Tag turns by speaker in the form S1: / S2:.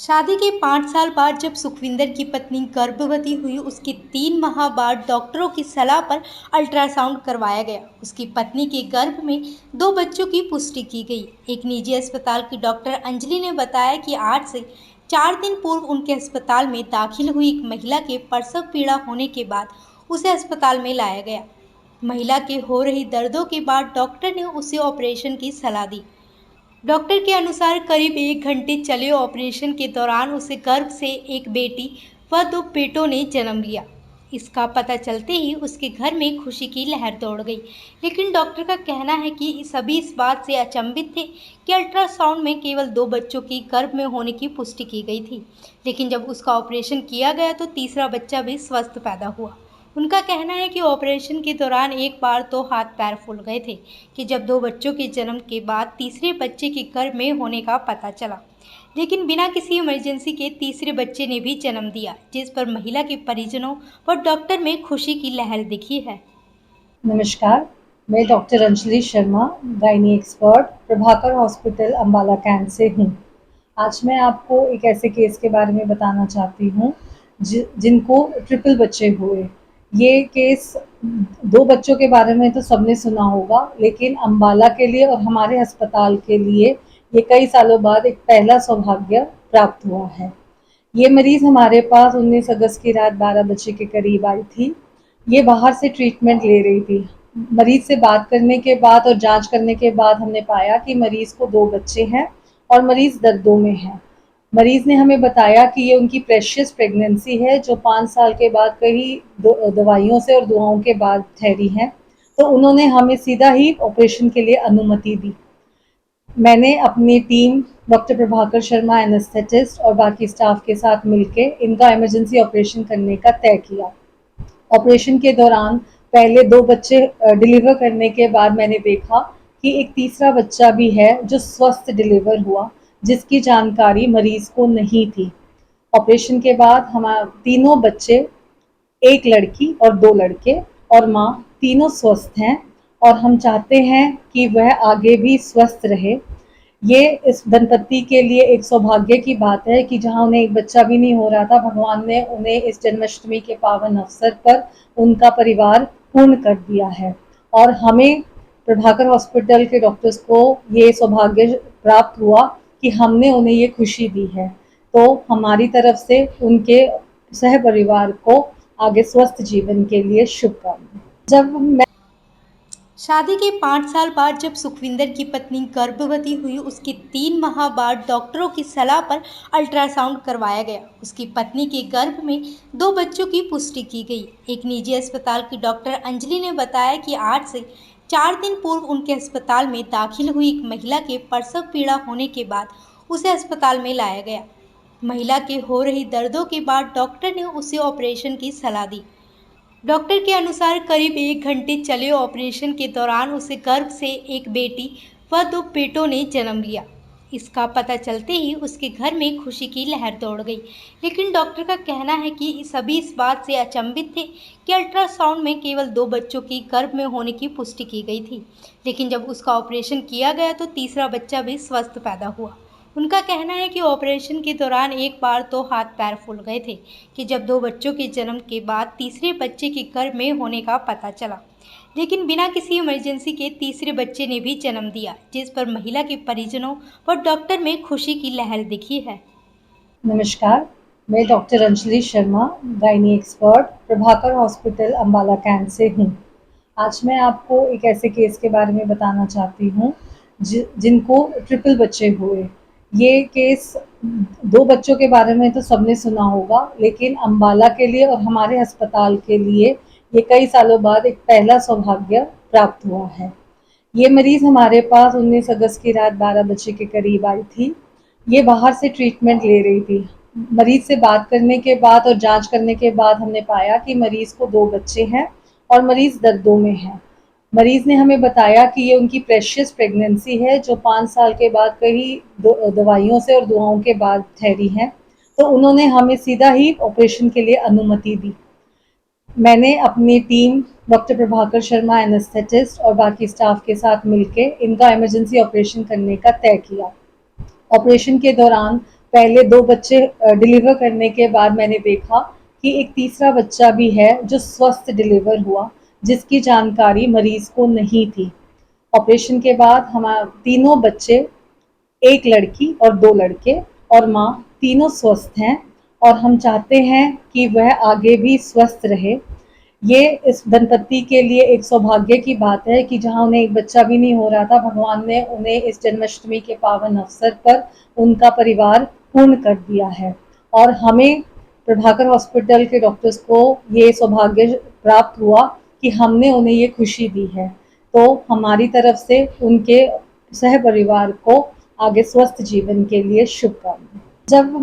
S1: शादी के 5 साल बाद जब सुखविंदर की पत्नी गर्भवती हुई, उसके 3 माह बाद डॉक्टरों की सलाह पर अल्ट्रासाउंड करवाया गया। उसकी पत्नी के गर्भ में 2 बच्चों की पुष्टि की गई। एक निजी अस्पताल की डॉक्टर अंजलि ने बताया कि आज से 4 दिन पूर्व उनके अस्पताल में दाखिल हुई एक महिला के प्रसव पीड़ा होने के बाद उसे अस्पताल में लाया गया। महिला के हो रही दर्दों के बाद डॉक्टर ने उसे ऑपरेशन की सलाह दी। डॉक्टर के अनुसार करीब 1 घंटे चले ऑपरेशन के दौरान उसे गर्भ से एक बेटी व 2 बेटों ने जन्म लिया। इसका पता चलते ही उसके घर में खुशी की लहर दौड़ गई। लेकिन डॉक्टर का कहना है कि सभी इस बात से अचंभित थे कि अल्ट्रासाउंड में केवल 2 बच्चों की गर्भ में होने की पुष्टि की गई थी। लेकिन जब उसका ऑपरेशन किया गया तो तीसरा बच्चा भी स्वस्थ पैदा हुआ। उनका कहना है कि ऑपरेशन के दौरान एक बार तो हाथ पैर फूल गए थे कि जब 2 बच्चों के जन्म के बाद तीसरे बच्चे के गर्भ में होने का पता चला। लेकिन बिना किसी इमरजेंसी के तीसरे बच्चे ने भी जन्म दिया, जिस पर महिला के परिजनों व डॉक्टर में खुशी की लहर दिखी है।
S2: नमस्कार, मैं doctor Anjali Sharma, gynae expert, Prabhakar hospital Ambala cantt से हूँ। आज मैं आपको एक ऐसे केस के बारे में बताना चाहती हूँ जिनको ट्रिपल बच्चे हुए। ये केस 2 बच्चों के बारे में तो सबने सुना होगा, लेकिन अम्बाला के लिए और हमारे अस्पताल के लिए ये कई सालों बाद एक पहला सौभाग्य प्राप्त हुआ है। ये मरीज़ हमारे पास 19 अगस्त की रात 12 बजे के करीब आई थी। ये बाहर से ट्रीटमेंट ले रही थी। मरीज़ से बात करने के बाद और जांच करने के बाद हमने पाया कि मरीज़ को 2 बच्चे हैं और मरीज़ दर्दों में है। मरीज़ ने हमें बताया कि ये उनकी प्रेशियस प्रेगनेंसी है जो 5 साल के बाद कई दवाइयों से और दुआओं के बाद ठहरी है। तो उन्होंने हमें सीधा ही ऑपरेशन के लिए अनुमति दी। मैंने अपनी team doctor Prabhakar Sharma anaesthetist और बाकी स्टाफ के साथ मिलके इनका इमरजेंसी ऑपरेशन करने का तय किया। ऑपरेशन के दौरान पहले 2 बच्चे डिलीवर करने के बाद मैंने देखा कि एक तीसरा बच्चा भी है जो स्वस्थ डिलीवर हुआ, जिसकी जानकारी मरीज़ को नहीं थी। ऑपरेशन के बाद तीनों बच्चे, 1 लड़की और 2 लड़के और माँ, तीनों स्वस्थ हैं और हम चाहते हैं कि वह आगे भी स्वस्थ रहे। ये इस दंपत्ति के लिए एक सौभाग्य की बात है कि जहाँ उन्हें एक बच्चा भी नहीं हो रहा था, भगवान ने उन्हें इस जन्माष्टमी के पावन अवसर पर उनका परिवार पूर्ण कर दिया है। और हमें प्रभाकर हॉस्पिटल के डॉक्टर्स को ये सौभाग्य प्राप्त हुआ कि हमने उन्हें ये खुशी दी है। तो हमारी तरफ से उनके सह परिवार को आगे स्वस्थ जीवन के लिए शुभकामनाएं। जब मैं
S1: शादी के 5 साल बाद जब सुखविंदर की पत्नी गर्भवती हुई, उसके 3 माह बाद डॉक्टरों की सलाह पर अल्ट्रासाउंड करवाया गया। उसकी पत्नी के गर्भ में 2 बच्चों की पुष्टि की गई। एक निजी अस्पताल की डॉक्टर अंजलि ने बताया कि आज से 4 दिन पूर्व उनके अस्पताल में दाखिल हुई एक महिला के प्रसव पीड़ा होने के बाद उसे अस्पताल में लाया गया। महिला के हो रही दर्दों के बाद डॉक्टर ने उसे ऑपरेशन की सलाह दी। डॉक्टर के अनुसार करीब 1 घंटे चले ऑपरेशन के दौरान उसे गर्भ से एक बेटी व 2 बेटों ने जन्म लिया। इसका पता चलते ही उसके घर में खुशी की लहर दौड़ गई। लेकिन डॉक्टर का कहना है कि सभी इस बात से अचंभित थे कि अल्ट्रासाउंड में केवल 2 बच्चों की गर्भ में होने की पुष्टि की गई थी। लेकिन जब उसका ऑपरेशन किया गया तो तीसरा बच्चा भी स्वस्थ पैदा हुआ। उनका कहना है कि ऑपरेशन के दौरान एक बार तो हाथ पैर फूल गए थे कि जब 2 बच्चों के जन्म के बाद तीसरे बच्चे के गर्भ में होने का पता चला। लेकिन बिना किसी इमरजेंसी के तीसरे बच्चे ने भी जन्म दिया, जिस पर महिला के परिजनों व डॉक्टर में खुशी की लहर दिखी है।
S2: नमस्कार, मैं doctor Anjali Sharma, gynae expert, Prabhakar hospital Ambala cantt से हूँ। आज मैं आपको एक ऐसे केस के बारे में बताना चाहती हूँ जिनको ट्रिपल बच्चे हुए। ये केस 2 बच्चों के बारे में तो सबने सुना होगा, लेकिन अम्बाला के लिए और हमारे अस्पताल के लिए ये कई सालों बाद एक पहला सौभाग्य प्राप्त हुआ है। ये मरीज़ हमारे पास 19 अगस्त की रात 12 बजे के करीब आई थी। ये बाहर से ट्रीटमेंट ले रही थी। मरीज़ से बात करने के बाद और जांच करने के बाद हमने पाया कि मरीज़ को 2 बच्चे हैं और मरीज़ दर्दों में है। मरीज़ ने हमें बताया कि ये उनकी प्रेशियस प्रेगनेंसी है जो 5 साल के बाद कई दवाइयों से और दुआओं के बाद ठहरी है। तो उन्होंने हमें सीधा ही ऑपरेशन के लिए अनुमति दी। मैंने अपनी team doctor Prabhakar Sharma anaesthetist और बाकी स्टाफ के साथ मिलके इनका इमरजेंसी ऑपरेशन करने का तय किया। ऑपरेशन के दौरान पहले 2 बच्चे डिलीवर करने के बाद मैंने देखा कि एक तीसरा बच्चा भी है जो स्वस्थ डिलीवर हुआ, जिसकी जानकारी मरीज़ को नहीं थी। ऑपरेशन के बाद तीनों बच्चे, 1 लड़की और 2 लड़के और माँ, तीनों स्वस्थ हैं और हम चाहते हैं कि वह आगे भी स्वस्थ रहे। ये इस दंपत्ति के लिए एक सौभाग्य की बात है कि जहाँ उन्हें एक बच्चा भी नहीं हो रहा था, भगवान ने उन्हें इस जन्माष्टमी के पावन अवसर पर उनका परिवार पूर्ण कर दिया है और हमें प्रभाकर हॉस्पिटल के डॉक्टर्स को ये सौभाग्य प्राप्त हुआ कि हमने उन्हें ये खुशी दी है। तो हमारी तरफ से उनके सहपरिवार को आगे स्वस्थ जीवन के लिए शुभकामनाएँ। जब